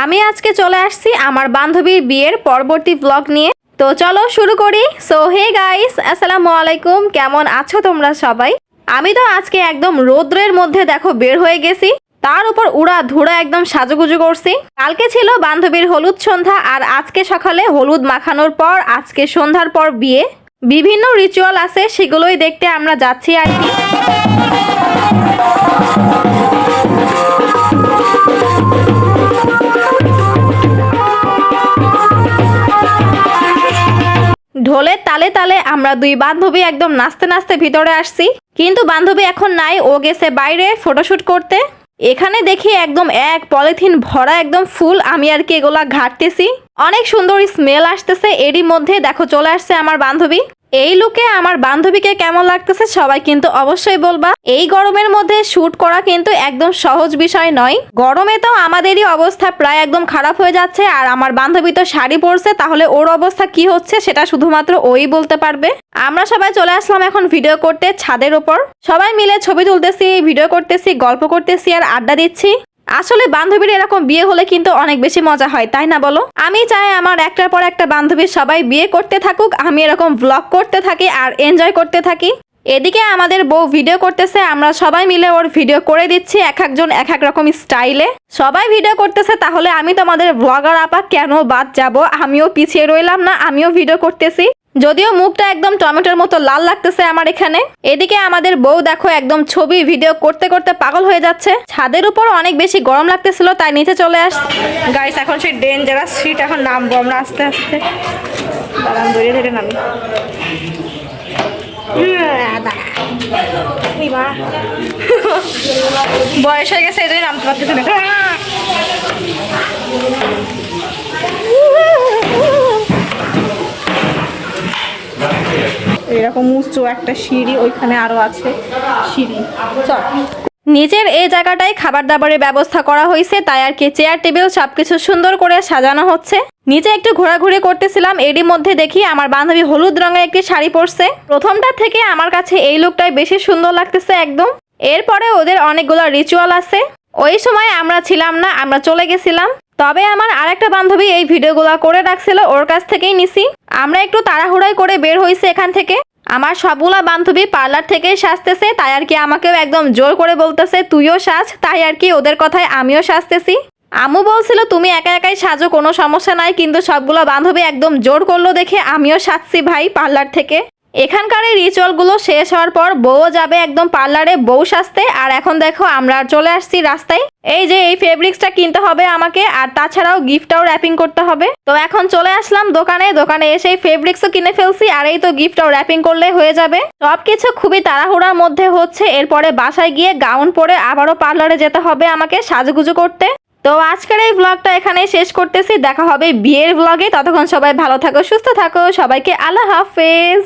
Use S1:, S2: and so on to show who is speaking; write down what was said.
S1: আমি আজকে চলে আসছি আমার বান্ধবীর বিয়ের পরবর্তী ব্লগ নিয়ে। তো চলো শুরু করি। সো হে গাইস, আসসালামু আলাইকুম, কেমন আছো তোমরা সবাই? আমি তো আজকে একদম রৌদ্রের মধ্যে দেখো বের হয়ে গেছি, তার উপর উড়া ধুরা একদম সাজুগুজু করছি। কালকে ছিল বান্ধবীর হলুদ সন্ধ্যা, আর আজকে সকালে হলুদ মাখানোর পর আজকে সন্ধ্যার পর বিয়ে। বিভিন্ন রিচুয়াল আছে, সেগুলোই দেখতে আমরা যাচ্ছি আর কি। ঢোলের তালে তালে আমরা দুই বান্ধবী একদম নাচতে নাচতে ভিতরে আসছি, কিন্তু বান্ধবী এখন নাই, ও গেছে বাইরে ফটোশুট করতে। এখানে দেখি একদম এক পলিথিন ভরা একদম ফুল, আমি আর কি এগুলা ঘাটতেছি। অনেক সুন্দর স্মেল আসতেছে, এরই মধ্যে দেখো চলে আসছে আমার বান্ধবী। এই লুকে আমার বান্ধবীকে কেমন লাগতেছে সবাই কিন্তু অবশ্যই বলবা। এই গরমের মধ্যে শুট করা কিন্তু একদম সহজ বিষয় নয়। গরমে তো আমাদেরই অবস্থা প্রায় একদম খারাপ হয়ে যাচ্ছে, আর আমার বান্ধবী তো শাড়ি পরছে, তাহলে ওর অবস্থা কি হচ্ছে সেটা শুধুমাত্র ওই বলতে পারবে। আমরা সবাই চলে আসলাম এখন ভিডিও করতে ছাদের ওপর। সবাই মিলে ছবি তুলতেছি, ভিডিও করতেছি, গল্প করতেছি আর আড্ডা দিচ্ছি। আসলে বান্ধবীর এরকম বিয়ে হলে কিন্তু অনেক বেশি মজা হয়, তাই না বলো? আমি চাই আমার একটার পর একটা বান্ধবীর সবাই বিয়ে করতে থাকুক, আমি এরকম ব্লগ করতে থাকি আর এনজয় করতে থাকি। এদিকে আমাদের বউ ভিডিও করতেছে, আমরা সবাই মিলে ওর ভিডিও করে দিচ্ছি, এক একজন এক এক রকম স্টাইলে। সবাই ভিডিও করতেছে, তাহলে আমি তোমাদের ব্লগার আপা কেন বাদ যাব? আমিও পিছিয়ে রইলাম না, আমিও ভিডিও করতেছি। যদিও মুখটা একদম টমেটোর মতো লাল লাগতেছে আমার এখানে। এদিকে আমাদের বউ দেখো একদম ছবি ভিডিও করতে করতে পাগল হয়ে যাচ্ছে। ছাদের উপর অনেক বেশি গরম লাগতেছিল, তাই নিচে চলে আসছে। গাইস, এখন সেই ডেঞ্জারাস সিট, এখন নামবো আমরা আস্তে আস্তে। দাঁড়ান, ধরে ধরে নামি। বয়স হয়ে গেছে, এই জন্য নামতে পারতেছি না। এরকম উঁচু একটা সিঁড়ি, ওইখানে আরো আছে সিঁড়ি। চল, নিচের এই জায়গাটায় খাবার দাবারের ব্যবস্থা করা হয়েছে, তাই আর কি চেয়ার টেবিল সবকিছু সুন্দর করে সাজানো হচ্ছে। নিচে একটু ঘোরাঘুরি করতেছিলাম, এরই মধ্যে দেখি আমার বান্ধবী হলুদ রঙের একটি শাড়ি পরছে। প্রথমটা থেকে আমার কাছে এই লুকটাই বেশি সুন্দর লাগতেছে একদম। এরপরে ওদের অনেকগুলো রিচুয়াল আছে, ওই সময় আমরা ছিলাম না, আমরা চলে গেছিলাম। তবে আমার আরেকটা বান্ধবী এই ভিডিওগুলো করে রাখছিল, ওর কাছ থেকেই নিছি। আমরা একটু তাড়াহুড়াই করে বের হয়েছি এখান থেকে। আমার সবগুলা বান্ধবী পার্লার থেকেই সাজতেছে, তাই আর কি আমাকেও একদম জোর করে বলতেছে তুইও সাজ, তাই আর কি ওদের কথায় আমিও সাজতেছি। আম্মু বলছিল তুমি একা একাই সাজো, কোনো সমস্যা নাই, কিন্তু সবগুলো বান্ধবী একদম জোর করলো দেখে আমিও সাজছি ভাই পার্লার থেকে। এখানকার এই রিচুয়ালগুলো শেষ হওয়ার পর বউও যাবে একদম পার্লারে বউ সাজতে। আর এখন দেখো আমরা চলে আসছি রাস্তায়। এই যে এই ফেব্রিক্সটা কিনতে হবে আমাকে, আর তাছাড়াও গিফটটাও র্যাপিং করতে হবে। তো এখন চলে আসলাম দোকানে এসে ফেব্রিক্সও কিনে ফেলছি, আর এই তো গিফটটাও র্যাপিং করলে হয়ে যাবে। সবকিছু খুবই তাড়াহুড়ার মধ্যে হচ্ছে। এরপরে বাসায় গিয়ে গাউন পরে আবারও পার্লারে যেতে হবে আমাকে সাজুগুজু করতে। তো আজকের এই ব্লগটা এখানেই শেষ করতেছি, দেখা হবে বিয়ের ব্লগে। ততক্ষণ সবাই ভালো থাকো, সুস্থ থাকো, সবাইকে আল্লাহ হাফেজ।